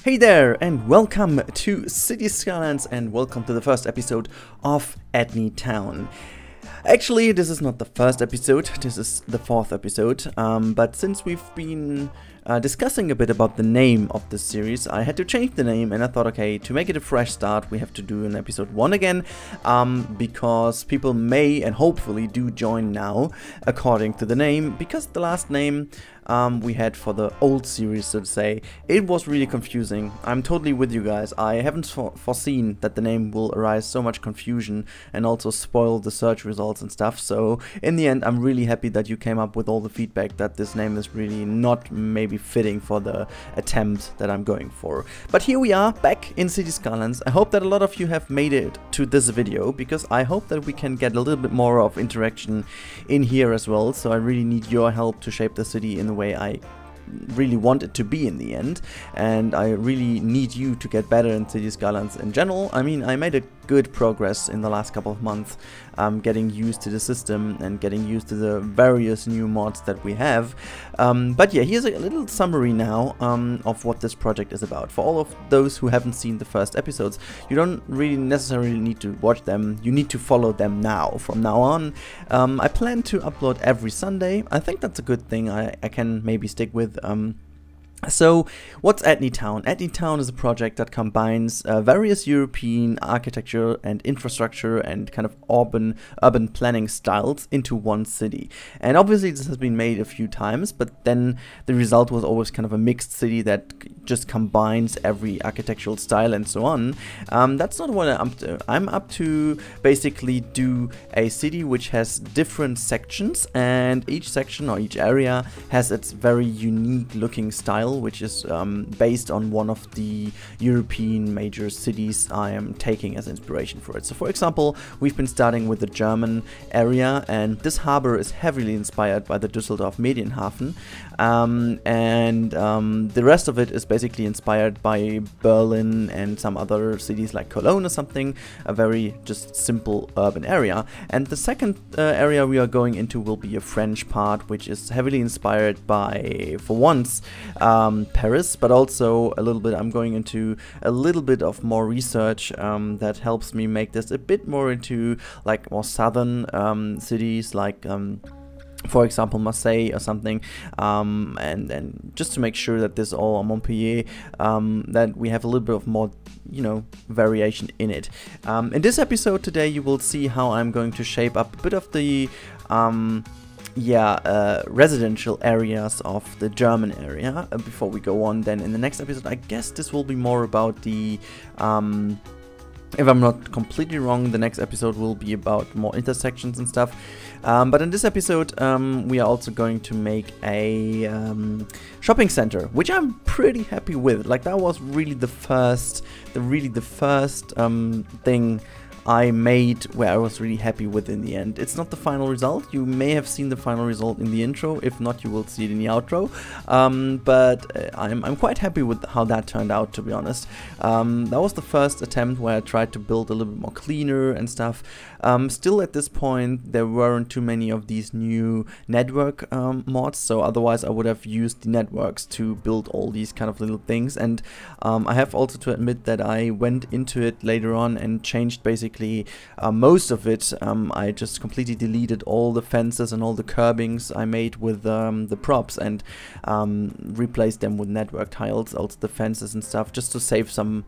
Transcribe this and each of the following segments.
Hey there, and welcome to City Skylines, and welcome to the first episode of Ethnitown. Actually, this is not the first episode, this is the fourth episode, but since we've been discussing a bit about the name of this series, I had to change the name, and I thought, okay, to make it a fresh start, we have to do an episode 1 again, because people may and hopefully do join now, according to the name, because the last name we had for the old series, so to say, it was really confusing. I'm totally with you guys. I haven't foreseen that the name will arise so much confusion and also spoil the search results and stuff, so in the end I'm really happy that you came up with all the feedback that this name is really not maybe fitting for the attempt that I'm going for. But here we are, back in City Skylines. I hope that a lot of you have made it to this video, because I hope that we can get a little bit more of interaction in here as well, so I really need your help to shape the city in the way I really want it to be in the end, and I really need you to get better in City Skylines in general. I mean, I made a good progress in the last couple of months, getting used to the system and getting used to the various new mods that we have, but yeah, here's a little summary now of what this project is about. For all of those who haven't seen the first episodes, you don't really necessarily need to watch them, you need to follow them now. From now on, I plan to upload every Sunday. I think that's a good thing I can maybe stick with. So, what's Ethnitown? Ethnitown is a project that combines various European architecture and infrastructure and kind of urban planning styles into one city. And obviously this has been made a few times, but then the result was always kind of a mixed city that just combines every architectural style and so on. That's not what I'm up to. I'm up to basically do a city which has different sections, and each section or each area has its very unique looking style, which is based on one of the European major cities I am taking as inspiration for it. So for example, we've been starting with the German area, and this harbor is heavily inspired by the Düsseldorf Medienhafen, and the rest of it is basically inspired by Berlin and some other cities like Cologne or something, a very just simple urban area. And the second area we are going into will be a French part, which is heavily inspired by, for once, Paris, but also a little bit, I'm going into a little bit of more research that helps me make this a bit more into like more southern cities, like for example Marseille or something, and just to make sure that this all Montpellier, that we have a little bit of more, you know, variation in it. In this episode today you will see how I'm going to shape up a bit of the residential areas of the German area before we go on. Then in the next episode, I guess this will be more about the if I'm not completely wrong, the next episode will be about more intersections and stuff. But in this episode, we are also going to make a shopping center, which I'm pretty happy with. Like, that was really the first thing I made where I was really happy with in the end. It's not the final result. You may have seen the final result in the intro. If not, you will see it in the outro. But I'm quite happy with how that turned out, to be honest. That was the first attempt where I tried to build a little bit more cleaner and stuff. Still at this point, there weren't too many of these new network mods, so otherwise I would have used the networks to build all these kind of little things. And I have also to admit that I went into it later on and changed basically most of it. I just completely deleted all the fences and all the curbings I made with the props, and replaced them with network tiles, also the fences and stuff, just to save some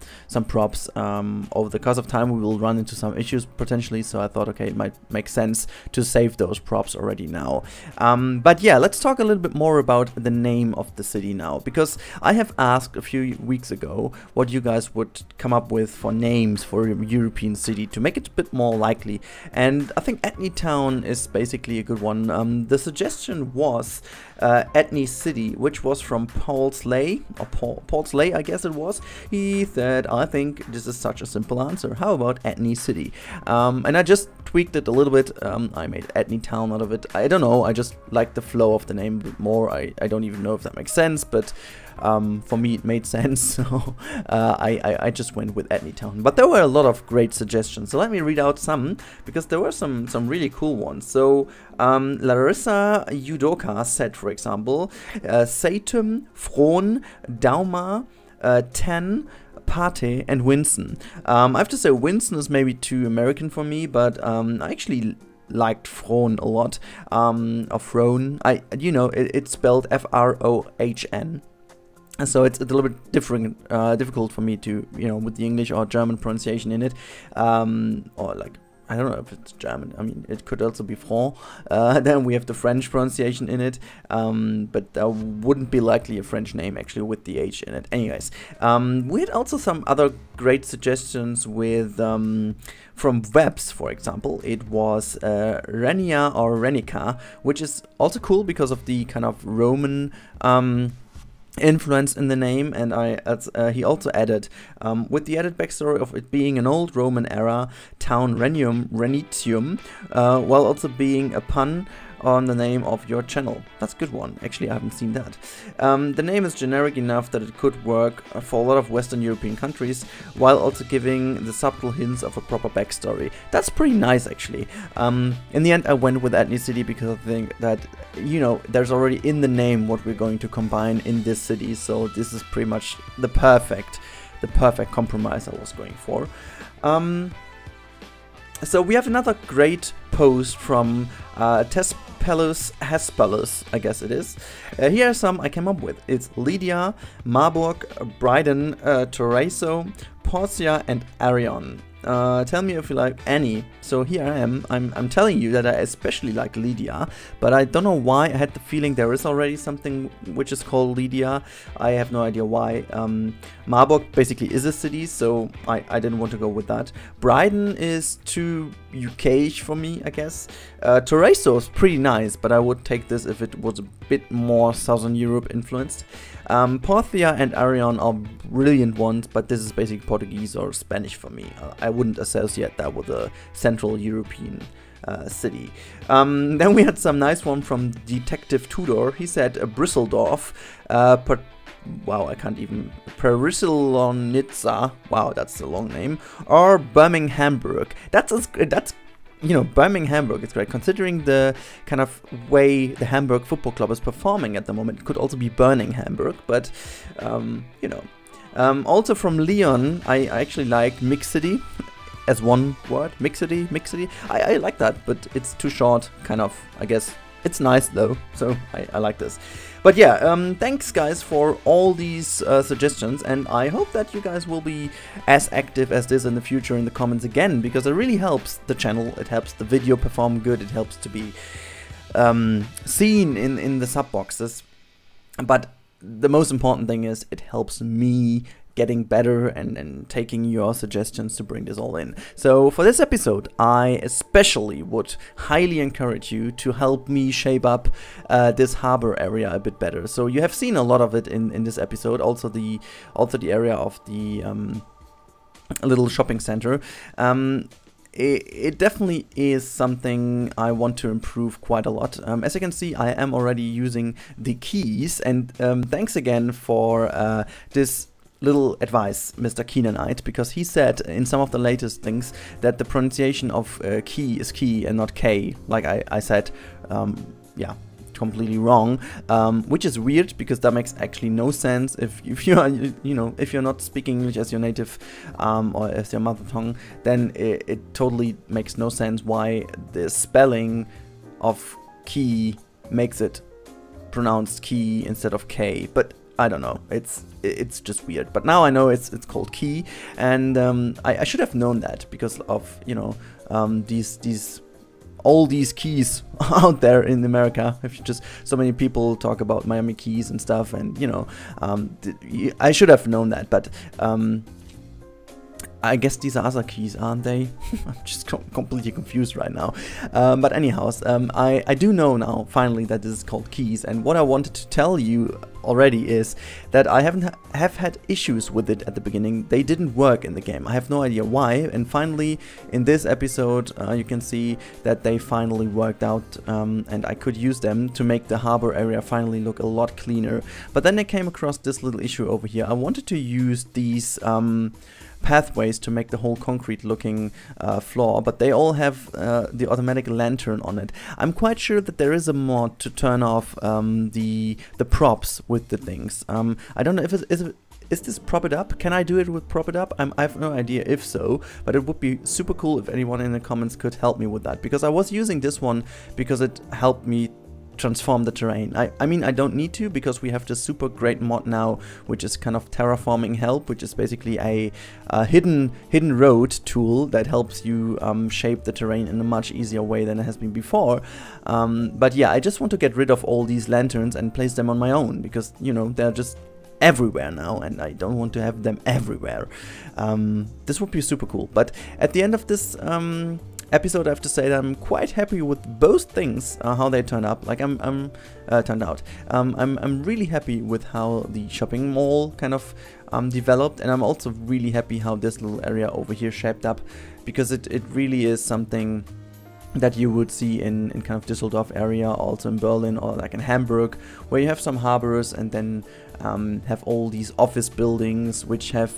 props. Over the course of time we will run into some issues potentially, so I thought, okay, it might make sense to save those props already now. But yeah, let's talk a little bit more about the name of the city now, because I have asked a few weeks ago what you guys would come up with for names for a European city to make it a bit more likely. And I think Ethnitown is basically a good one. The suggestion was Ethnicity, which was from Paul Slay, or Paul Slay, I guess it was. He said, I think this is such a simple answer. How about Ethnicity? And I just tweaked it a little bit. I made Ethnitown out of it. I don't know, I just like the flow of the name a bit more. I don't even know if that makes sense, but for me it made sense, so I just went with Ethnitown. But there were a lot of great suggestions, so let me read out some, because there were some really cool ones. So Larissa Yudoka said, for example, Satum, Fron, Dauma, Ten, Pate, and Winston. I have to say Winston is maybe too American for me, but I actually liked Fron a lot. Or Fron, it's spelled F-R-O-H-N. So it's a little bit difficult for me to, with the English or German pronunciation in it, or like, I don't know if it's German. I mean, it could also be Franc. Then we have the French pronunciation in it, but that wouldn't be likely a French name actually with the H in it. Anyways, we had also some other great suggestions with from webs, for example. It was Renia or Rennica, which is also cool because of the kind of Roman influence in the name, and he also added with the added backstory of it being an old Roman era town, Rennitium, while also being a pun on the name of your channel. That's a good one. Actually, I haven't seen that. The name is generic enough that it could work for a lot of Western European countries, while also giving the subtle hints of a proper backstory. That's pretty nice, actually. In the end, I went with Ethnicity because I think that, there's already in the name what we're going to combine in this city, so this is pretty much the perfect compromise I was going for. So we have another great post from Hespelus, I guess it is. Here are some I came up with. It's Lydia, Marburg, Bryden, Torreso, Porcia, and Arion. Tell me if you like any. So here I am. I'm telling you that I especially like Lydia, but I don't know why. I had the feeling there is already something which is called Lydia. I have no idea why. Marburg basically is a city, so I didn't want to go with that. Bryden is too UK-ish for me, I guess. Torreso is pretty nice, but I would take this if it was a bit more Southern Europe influenced. Porcia and Arion are brilliant ones, but this is basically Portuguese or Spanish for me. I wouldn't associate that with a Central European city. Then we had some nice one from Detective Tudor. He said Brüsseldorf, wow, I can't even, Perissilonitza, wow, that's a long name, or Birmingham-Hamburg. That's Birmingham-Hamburg, it's great, considering the kind of way the Hamburg Football Club is performing at the moment. It could also be burning Hamburg, but, also from Leon, I actually like Mixity, as one word, Mixity. I like that, but it's too short, kind of, I guess. It's nice though, so I like this. But yeah, thanks guys for all these suggestions, and I hope that you guys will be as active as this in the future in the comments again, because it really helps the channel, it helps the video perform good, it helps to be seen in the sub boxes. But the most important thing is it helps me getting better and taking your suggestions to bring this all in. So for this episode, I especially would highly encourage you to help me shape up this harbor area a bit better. So you have seen a lot of it in this episode, also the area of the little shopping center. It definitely is something I want to improve quite a lot. As you can see, I am already using the keys, and thanks again for this little advice, Mr. Keenanite, because he said in some of the latest things that the pronunciation of key is key and not K, like I said, yeah, completely wrong, which is weird because that makes actually no sense if you are, if you're not speaking English as your native or as your mother tongue, then it totally makes no sense why the spelling of key makes it pronounced key instead of K, but I don't know, it's just weird. But now I know it's called key, and I should have known that because of all these keys out there in America. If you just so many people talk about Miami Keys and stuff, and I should have known that. But I guess these are other keys, aren't they? I'm just completely confused right now. But anyhow, I do know now, finally, that this is called keys. And what I wanted to tell you already is that I have had issues with it at the beginning. They didn't work in the game. I have no idea why. And finally, in this episode, you can see that they finally worked out, and I could use them to make the harbor area finally look a lot cleaner. But then I came across this little issue over here. I wanted to use these pathways to make the whole concrete looking floor, but they all have the automatic lantern on it. I'm quite sure that there is a mod to turn off the props with the things. I don't know if is this prop it up? Can I do it with prop it up? I have no idea if so, but it would be super cool if anyone in the comments could help me with that, because I was using this one because it helped me transform the terrain. I mean, I don't need to, because we have this super great mod now, which is kind of terraforming help, which is basically a hidden road tool that helps you shape the terrain in a much easier way than it has been before. But yeah, I just want to get rid of all these lanterns and place them on my own, because, you know, they're just everywhere now, and I don't want to have them everywhere. This would be super cool. But at the end of this episode, I have to say that I'm quite happy with both things, how they turned up. Like turned out. I'm really happy with how the shopping mall kind of developed, and I'm also really happy how this little area over here shaped up, because it really is something that you would see in kind of Düsseldorf area, also in Berlin or like in Hamburg, where you have some harbors and then have all these office buildings which have,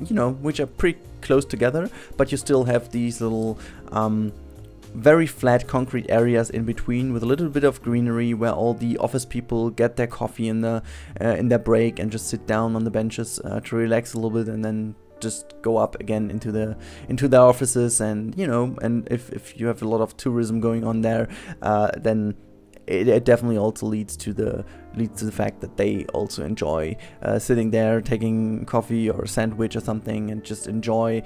you know, which are pretty close together, but you still have these little very flat concrete areas in between with a little bit of greenery, where all the office people get their coffee in their break and just sit down on the benches to relax a little bit, and then just go up again into their offices. And, you know, and if you have a lot of tourism going on there, then it definitely also leads to the fact that they also enjoy sitting there, taking coffee or a sandwich or something, and just enjoy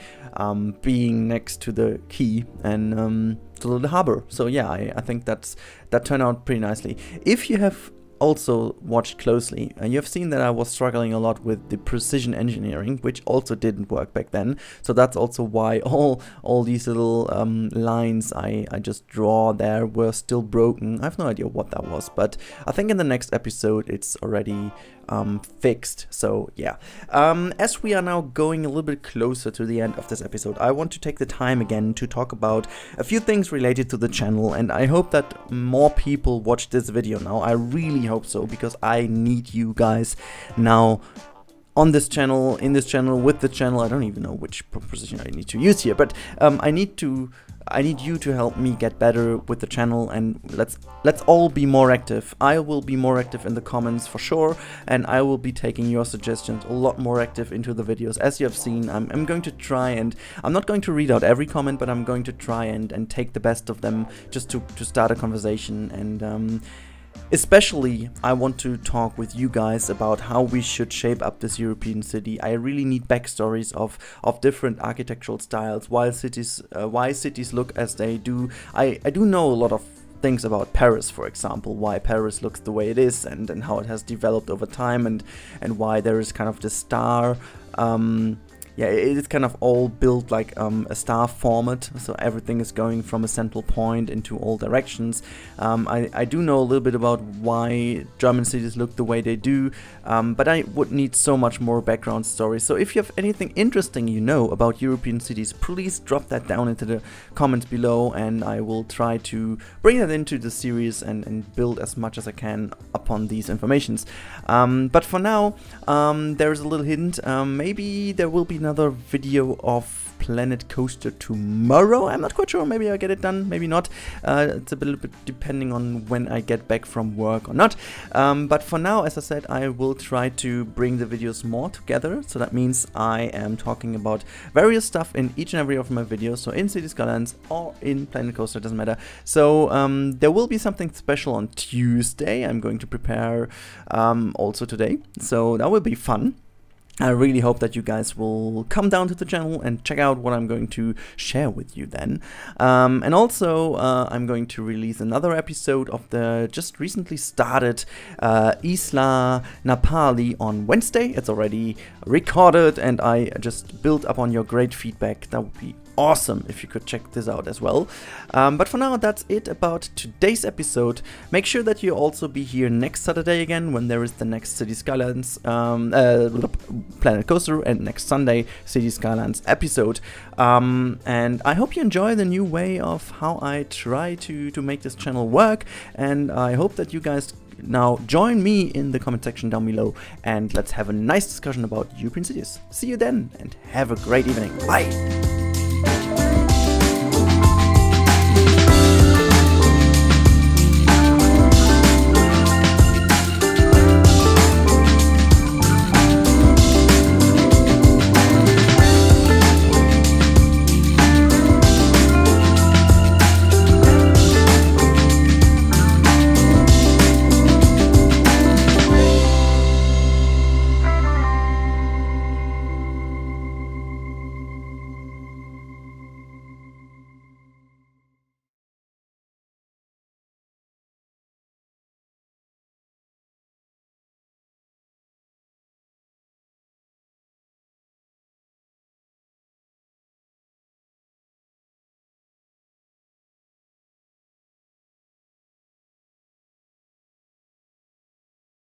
being next to the quay and to the harbor. So yeah, I think that turned out pretty nicely. If you have also watched closely, and you have seen that I was struggling a lot with the precision engineering, which also didn't work back then. So that's also why all these little lines I just draw there were still broken. I have no idea what that was, but I think in the next episode it's already fixed. So yeah, as we are now going a little bit closer to the end of this episode, I want to take the time again to talk about a few things related to the channel, and I hope that more people watch this video now. I really hope so, because I need you guys now on this channel, in this channel, with the channel. I don't even know which proposition I need to use here, but I need you to help me get better with the channel, and let's all be more active. I will be more active in the comments for sure, and I will be taking your suggestions a lot more active into the videos. As you have seen, I'm going to try, and I'm not going to read out every comment, but I'm going to try and take the best of them just to start a conversation. And especially, I want to talk with you guys about how we should shape up this European city. I really need backstories of different architectural styles, why cities look as they do. I do know a lot of things about Paris, for example, why Paris looks the way it is, and how it has developed over time, and why there is kind of this star. Yeah, it is kind of all built like a star format, so everything is going from a central point into all directions. I do know a little bit about why German cities look the way they do, but I would need so much more background stories. So if you have anything interesting you know about European cities, please drop that down into the comments below, and I will try to bring that into the series and build as much as I can upon these informations. But for now, there is a little hint. Maybe there will be another video of Planet Coaster tomorrow. I'm not quite sure. Maybe I'll get it done, maybe not. It's a little bit depending on when I get back from work or not. But for now, as I said, I will try to bring the videos more together. So that means I am talking about various stuff in each and every of my videos. So in City Skylines or in Planet Coaster, doesn't matter. So there will be something special on Tuesday. I'm going to prepare also today. So that will be fun. I really hope that you guys will come down to the channel and check out what I'm going to share with you then. And also, I'm going to release another episode of the just recently started Isla Napali on Wednesday. It's already recorded, and I just built upon your great feedback. That would be awesome if you could check this out as well. But for now, that's it about today's episode. Make sure that you also be here next Saturday again when there is the next City Skylines Planet Coaster, and next Sunday City Skylines episode. And I hope you enjoy the new way of how I try to make this channel work, and I hope that you guys now join me in the comment section down below, and let's have a nice discussion about European cities. See you then, and have a great evening. Bye!